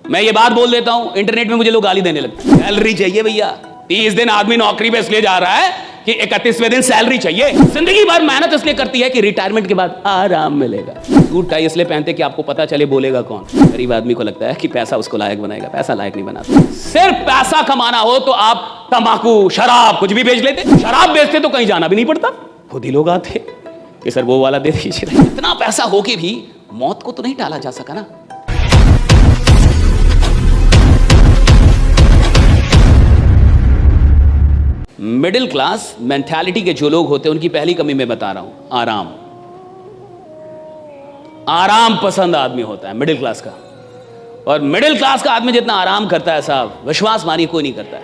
मैं ये बात बोल देता हूं, इंटरनेट में मुझे लोग गाली देने लगते हैं। सैलरी चाहिए भैया। 30 दिन आदमी नौकरी पे इसलिए जा रहा है कि 31वें दिन सैलरी चाहिए। जिंदगी भर मेहनत इसलिए करती है कि रिटायरमेंट के बाद आराम मिलेगा। सूट टाई इसलिए पहनते कि आपको पता चले बोलेगा कौन। गरीब आदमी को लगता है कि पैसा उसको लायक बनाएगा, पैसा लायक नहीं बनाता। सिर्फ पैसा कमाना हो तो आप तंबाकू, शराब कुछ भी बेच लेते। शराब बेचते तो कहीं जाना भी नहीं पड़ता, खुद ही लोग आते कि सर वो वाला दे दीजिए। इतना पैसा हो के भी मौत को तो नहीं टाला जा सका ना। मिडिल क्लास मेंटालिटी के जो लोग होते हैं उनकी पहली कमी मैं बता रहा हूं, आराम। आराम पसंद आदमी होता है मिडिल क्लास का। और मिडिल क्लास का आदमी जितना आराम करता है साहब, विश्वास मानिए कोई नहीं करता है।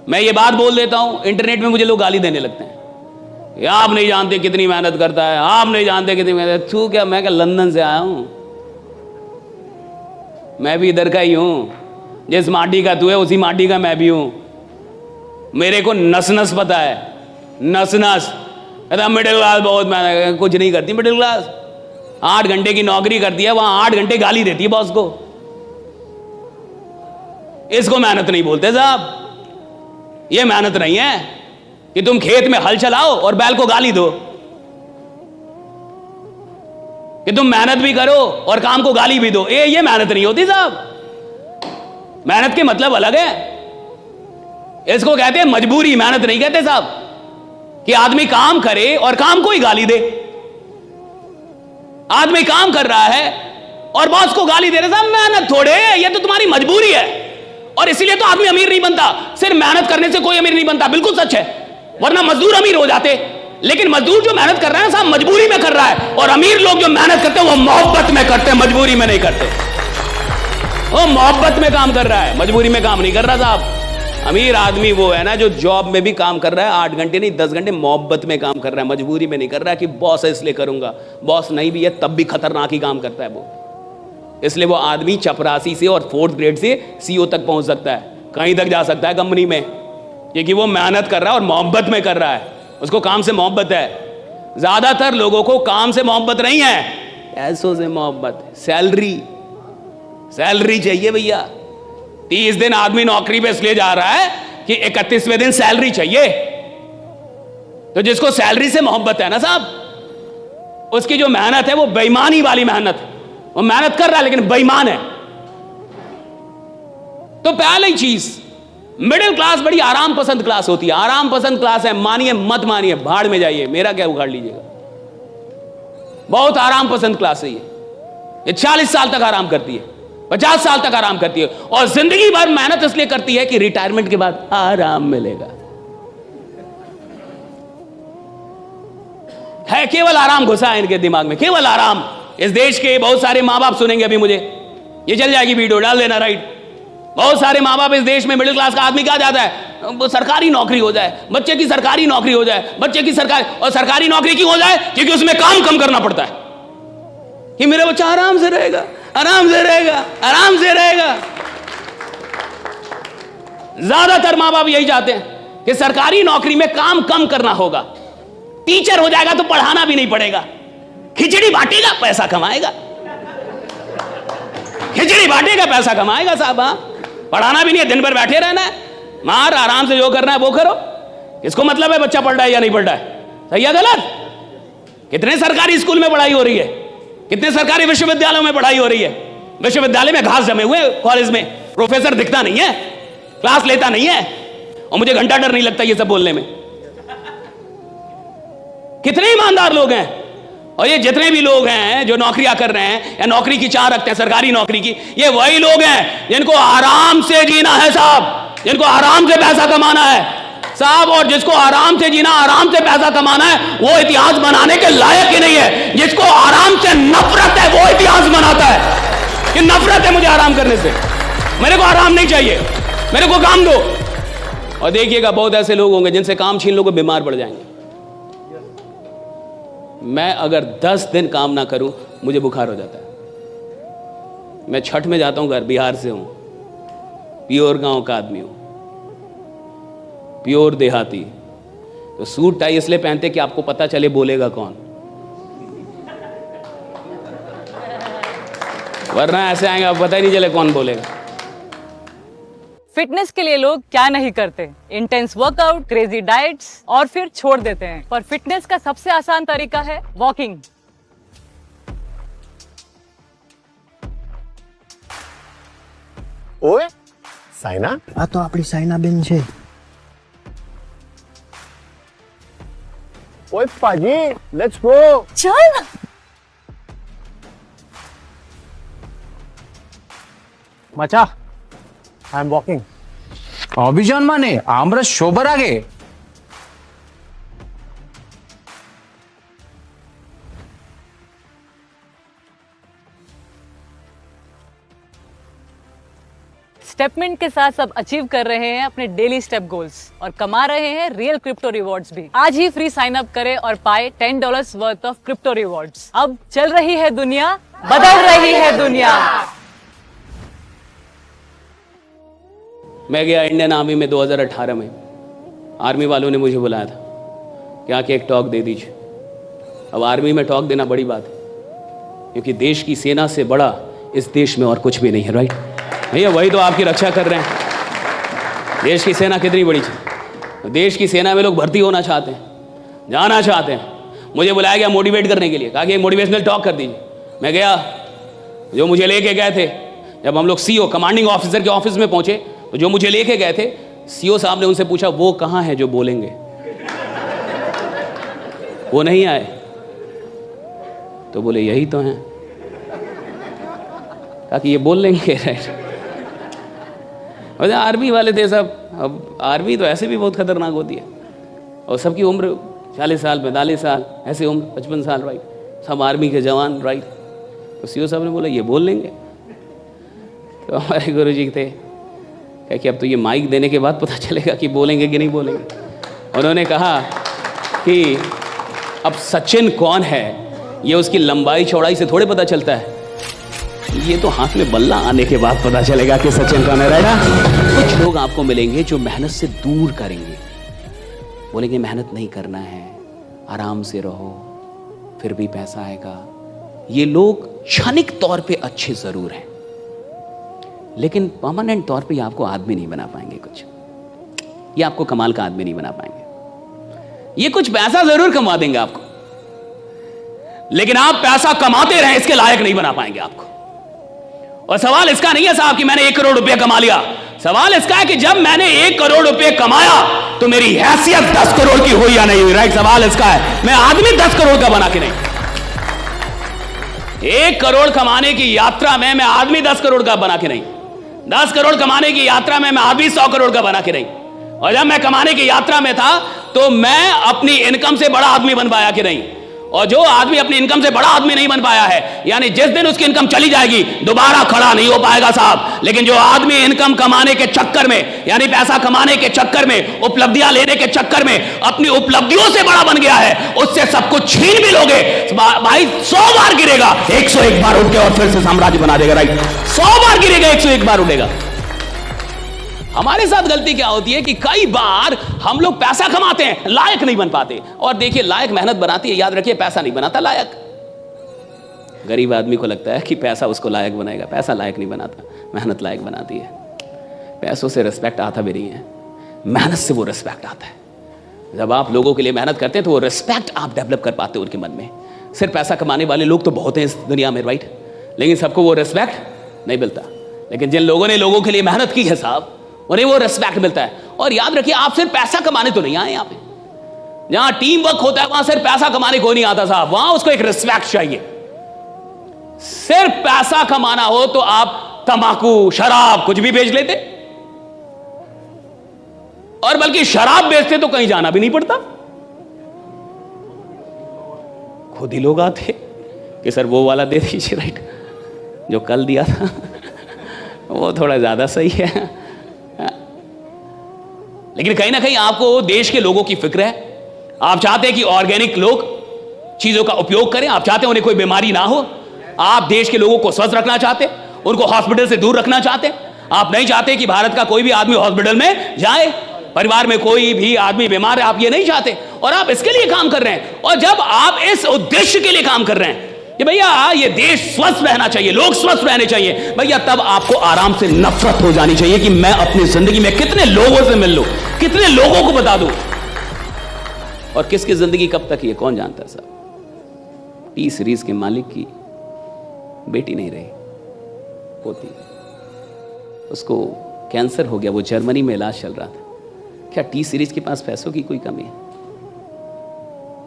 मैं ये बात बोल देता हूं, इंटरनेट में मुझे लोग गाली देने लगते हैं, आप नहीं जानते कितनी मेहनत करता है, आप नहीं जानते कितनी मेहनत। तू क्या, मैं क्या लंदन से आया हूं? मैं भी इधर का ही हूं। जिस माटी का तू है उसी माटी का मैं भी हूं। मेरे को नस नस पता है, नस नस। मिडिल क्लास बहुत मेहनत, कुछ नहीं करती मिडिल क्लास। 8 घंटे की नौकरी करती है, वहां 8 घंटे गाली देती है बॉस को। इसको मेहनत नहीं बोलते साहब। ये मेहनत नहीं है कि तुम खेत में हल चलाओ और बैल को गाली दो, कि तुम मेहनत भी करो और काम को गाली भी दो। ये मेहनत नहीं होती साहब। मेहनत के मतलब अलग है। इसको कहते हैं मजबूरी, मेहनत नहीं कहते साहब। कि आदमी काम करे और काम को ही गाली दे। आदमी काम कर रहा है और बॉस को गाली दे रहे साहब, मेहनत थोड़े, ये तो तुम्हारी मजबूरी है। और इसीलिए तो आदमी अमीर नहीं बनता। सिर्फ मेहनत करने से कोई अमीर नहीं बनता, बिल्कुल सच है। वरना मजदूर अमीर हो जाते। लेकिन मजदूर जो मेहनत कर रहा है साहब मजबूरी में कर रहा है। और अमीर लोग जो मेहनत करते हैं वो मोहब्बत में करते हैं, मजबूरी में नहीं करते। वो मोहब्बत में काम कर रहा है, मजबूरी में काम नहीं कर रहा साहब। अमीर आदमी वो है ना जो जॉब में भी काम कर रहा है, 8 घंटे नहीं 10 घंटे मोहब्बत में काम कर रहा है, मजबूरी में नहीं कर रहा है कि बॉस है इसलिए करूंगा। बॉस नहीं भी है तब भी खतरनाक ही काम करता है वो। इसलिए वो आदमी चपरासी से और 4th ग्रेड से CEO तक पहुंच सकता है, कहीं तक जा सकता है कंपनी में, क्योंकि वो मेहनत कर रहा है और मोहब्बत में कर रहा है। उसको काम से मोहब्बत है। ज्यादातर लोगों को काम से मोहब्बत नहीं है, पैसों से मोहब्बत। सैलरी चाहिए भैया। 30 दिन आदमी नौकरी पे इसलिए जा रहा है कि 31वें दिन सैलरी चाहिए। तो जिसको सैलरी से मोहब्बत है ना साहब, उसकी जो मेहनत है वो बेईमानी वाली मेहनत है। वो मेहनत कर रहा है लेकिन बेईमान है। तो पहली चीज, मिडिल क्लास बड़ी आराम पसंद क्लास होती है। आराम पसंद क्लास है, मानिए मत मानिए, भाड़ में जाइए, मेरा क्या उखाड़ लीजिएगा। बहुत आराम पसंद क्लास है ये 40 साल तक आराम करती है, 50 साल तक आराम करती है। और जिंदगी भर मेहनत इसलिए करती है कि रिटायरमेंट के बाद आराम मिलेगा। है केवल आराम घुसा है इनके दिमाग में, केवल आराम। इस देश के बहुत सारे माँ बाप सुनेंगे अभी मुझे, ये चल जाएगी वीडियो, डाल देना राइट। बहुत सारे माँ बाप इस देश में मिडिल क्लास का आदमी क्या चाहता है, सरकारी नौकरी हो जाए, बच्चे की सरकारी नौकरी हो जाए, बच्चे की सरकारी। और सरकारी नौकरी क्यों हो जाए? क्योंकि उसमें काम कम करना पड़ता है, कि मेरा बच्चा आराम से रहेगा, आराम से रहेगा, आराम से रहेगा। ज्यादातर माँ बाप यही चाहते हैं कि सरकारी नौकरी में काम कम करना होगा। टीचर हो जाएगा तो पढ़ाना भी नहीं पड़ेगा, खिचड़ी बांटेगा पैसा कमाएगा, खिचड़ी बांटेगा पैसा कमाएगा साहब। हाँ, पढ़ाना भी नहीं है, दिन भर बैठे रहना है, मार आराम से जो करना है वो करो। किसको मतलब है बच्चा पढ़ रहा है या नहीं पढ़ रहा है, सही है गलत? कितने सरकारी स्कूल में पढ़ाई हो रही है, कितने सरकारी विश्वविद्यालयों में पढ़ाई हो रही है। विश्वविद्यालय में घास जमे हुए, कॉलेज में प्रोफेसर दिखता नहीं है, क्लास लेता नहीं है, और मुझे घंटा डर नहीं लगता ये सब बोलने में। कितने ईमानदार लोग हैं। और ये जितने भी लोग हैं जो नौकरियां कर रहे हैं या नौकरी की चाह रखते हैं सरकारी नौकरी की, ये वही लोग हैं जिनको आराम से जीना है साहब, जिनको आराम से पैसा कमाना है साहब। और जिसको आराम से जीना, आराम से पैसा कमाना है, वो इतिहास बनाने के लायक ही नहीं है। जिसको आराम से नफरत है वो इतिहास बनाता है कि नफरत है मुझे आराम करने से, मेरे को आराम नहीं चाहिए, मेरे को काम दो। और देखिएगा बहुत ऐसे लोग होंगे जिनसे काम छीन लोगे बीमार पड़ जाएंगे। मैं अगर 10 दिन काम ना करूं मुझे बुखार हो जाता है। मैं छठ में जाता हूं, घर बिहार से हूं, प्योर गांव का आदमी हूं, प्योर देहाती। तो सूट टाई इसलिए पहनते कि आपको पता चले बोलेगा कौन। वरना ऐसे आएंगे अब पता ही नहीं चले कौन बोलेगा। फिटनेस के लिए लोग क्या नहीं करते, इंटेंस वर्कआउट, क्रेजी डाइट्स और फिर छोड़ देते हैं। पर फिटनेस का सबसे आसान तरीका है वॉकिंग। ओए साइना, આ તો આપણી સાયનાબેન છે। ओए पाजी, लेट्स गो। चल मचा, आई एम वॉकिंग। অভিযান মানে আমরা সবার আগে? स्टेपमिंट के साथ सब अचीव कर रहे हैं अपने डेली स्टेप गोल्स और कमा रहे हैं रियल क्रिप्टो रिवॉर्ड्स भी। आज ही फ्री साइन अप करें और पाए $10 वर्थ ऑफ क्रिप्टो रिवॉर्ड्स। अब चल रही है दुनिया, बदल रही है दुनिया। मैं गया इंडियन आर्मी में 2018 में। आर्मी वालों ने मुझे बुलाया था कि आके एक टॉक दे दीजिए। अब आर्मी में टॉक देना बड़ी बात है, क्योंकि देश की सेना से बड़ा इस देश में और कुछ भी नहीं है। राइट भैया, वही तो आपकी रक्षा कर रहे हैं। देश की सेना कितनी बड़ी है। देश की सेना में लोग भर्ती होना चाहते हैं, जाना चाहते हैं। मुझे बुलाया गया मोटिवेट करने के लिए, कहा कि एक मोटिवेशनल टॉक कर दीजिए। मैं गया, जो मुझे लेके गए थे, जब हम लोग सीओ कमांडिंग ऑफिसर के ऑफिस में पहुंचे तो जो मुझे लेके गए थे, सीओ साहब ने उनसे पूछा वो कहाँ है जो बोलेंगे। वो नहीं आए तो बोले यही तो हैं। कहा कि ये बोल लेंगे। राइट, आर्मी वाले थे सब। अब आर्मी तो ऐसे भी बहुत खतरनाक होती है, और सबकी उम्र 40 साल 45 साल, ऐसे उम्र 55 साल। राइट, सब आर्मी के जवान। राइट, तो सीओ साहब ने बोला ये बोल लेंगे। तो हमारे गुरु जी थे, कहा कि अब तो ये माइक देने के बाद पता चलेगा कि बोलेंगे कि नहीं बोलेंगे। उन्होंने कहा कि अब सचिन कौन है ये उसकी लंबाई चौड़ाई से थोड़े पता चलता है, ये तो हाथ में बल्ला आने के बाद पता चलेगा कि सचिन कौन है। राइट, कुछ लोग आपको मिलेंगे जो मेहनत से दूर करेंगे, बोलेंगे मेहनत नहीं करना है, आराम से रहो, फिर भी पैसा आएगा। ये लोग क्षणिक तौर पे अच्छे जरूर हैं, लेकिन परमानेंट तौर पे ये आपको आदमी नहीं बना पाएंगे। कुछ ये आपको कमाल का आदमी नहीं बना पाएंगे। ये कुछ पैसा जरूर कमा देंगे आपको, लेकिन आप पैसा कमाते रहे इसके लायक नहीं बना पाएंगे आपको। और सवाल इसका नहीं है साहब कि मैंने 1 करोड़ रुपया कमा लिया। सवाल इसका है कि जब मैंने 1 करोड़ रुपए कमाया तो मेरी हैसियत 10 करोड़ की हुई या नहीं हुई। राइट, सवाल इसका है। मैं आदमी 10 करोड़ का बना के नहीं। 1 करोड़ कमाने की यात्रा में मैं आदमी 10 करोड़ का बना के नहीं। 10 करोड़ कमाने की यात्रा में मैं आदमी 100 करोड़ का बना के नहीं। और जब मैं कमाने की यात्रा में था तो मैं अपनी इनकम से बड़ा आदमी बन पाया कि नहीं। और जो आदमी अपनी इनकम से बड़ा आदमी नहीं बन पाया है, यानी जिस दिन उसकी इनकम चली जाएगी दोबारा खड़ा नहीं हो पाएगा साहब। लेकिन जो आदमी इनकम कमाने के चक्कर में, यानी पैसा कमाने के चक्कर में, उपलब्धियां लेने के चक्कर में अपनी उपलब्धियों से बड़ा बन गया है, उससे सब कुछ छीन भी लोगे भाई, 100 बार गिरेगा, 101 बार उठ के और फिर से साम्राज्य बना देगा। राइट, 100 बार गिरेगा, 101 बार उठेगा। हमारे साथ गलती क्या होती है कि कई बार हम लोग पैसा कमाते हैं, लायक नहीं बन पाते। और देखिए, लायक मेहनत बनाती है, याद रखिए, पैसा नहीं बनाता लायक। गरीब आदमी को लगता है कि पैसा उसको लायक बनाएगा, पैसा लायक नहीं बनाता, मेहनत लायक बनाती है। पैसों से रिस्पेक्ट आता भी नहीं है, मेहनत से वो रिस्पेक्ट आता है। जब आप लोगों के लिए मेहनत करते हैं तो वो रिस्पेक्ट आप डेवलप कर पाते हो उनके मन में। सिर्फ पैसा कमाने वाले लोग तो बहुत हैं इस दुनिया में, राइट, लेकिन सबको वो रिस्पेक्ट नहीं मिलता। लेकिन जिन लोगों ने लोगों के लिए मेहनत की है साहब, उन्हें वो रिस्पेक्ट मिलता है। और याद रखिए, आप सिर्फ पैसा कमाने तो नहीं आए यहाँ पे। जहां टीम वर्क होता है वहां सिर्फ पैसा कमाने को नहीं आता साहब, वहां उसको एक रिस्पेक्ट चाहिए। सिर्फ पैसा कमाना हो तो आप तंबाकू, शराब, कुछ भी बेच लेते, और बल्कि शराब बेचते तो कहीं जाना भी नहीं पड़ता। खुद ही लोग आते कि सर वो वाला दे दीजिए, राइट, जो कल दिया था वो थोड़ा ज्यादा सही है। लेकिन कहीं ना कहीं आपको देश के लोगों की फिक्र है। आप चाहते हैं कि ऑर्गेनिक लोग चीजों का उपयोग करें, आप चाहते हैं उन्हें कोई बीमारी ना हो, आप देश के लोगों को स्वस्थ रखना चाहते, उनको हॉस्पिटल से दूर रखना चाहते। आप नहीं चाहते कि भारत का कोई भी आदमी हॉस्पिटल में जाए, परिवार में कोई भी आदमी बीमार है, आप ये नहीं चाहते, और आप इसके लिए काम कर रहे हैं। और जब आप इस उद्देश्य के लिए काम कर रहे हैं, कि भैया ये देश स्वस्थ रहना चाहिए, लोग स्वस्थ रहने चाहिए, भैया तब आपको आराम से नफरत हो जानी चाहिए कि मैं अपनी जिंदगी में कितने लोगों से मिल लूं, कितने लोगों को बता दूं, और किसकी जिंदगी कब तक ये कौन जानता है साहब। टी सीरीज के मालिक की बेटी नहीं रही, होती, उसको कैंसर हो गया, वो जर्मनी में इलाज चल रहा था। क्या टी सीरीज के पास पैसों की कोई कमी है?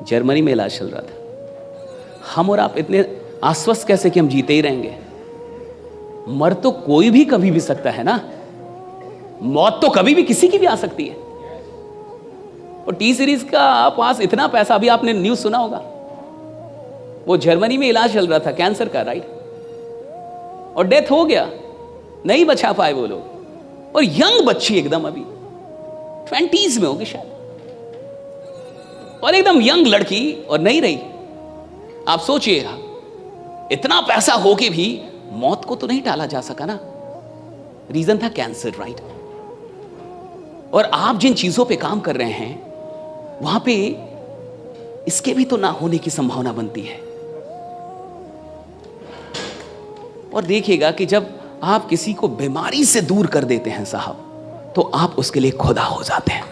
जर्मनी में इलाज चल रहा था। हम और आप इतने आश्वस्त कैसे कि हम जीते ही रहेंगे? मर तो कोई भी कभी भी सकता है ना, मौत तो कभी भी किसी की भी आ सकती है। और टी सीरीज का पास इतना पैसा, अभी आपने न्यूज सुना होगा, वो जर्मनी में इलाज चल रहा था कैंसर का, राइट, और डेथ हो गया, नहीं बचा पाए वो लोग। और यंग बच्ची एकदम अभी 20s में होगी शायद, और एकदम यंग लड़की, और नहीं रही। आप सोचिएगा, इतना पैसा होके भी मौत को तो नहीं टाला जा सका ना, रीजन था कैंसर, राइट। और आप जिन चीजों पे काम कर रहे हैं वहां पे इसके भी तो ना होने की संभावना बनती है। और देखिएगा कि जब आप किसी को बीमारी से दूर कर देते हैं साहब, तो आप उसके लिए खुदा हो जाते हैं।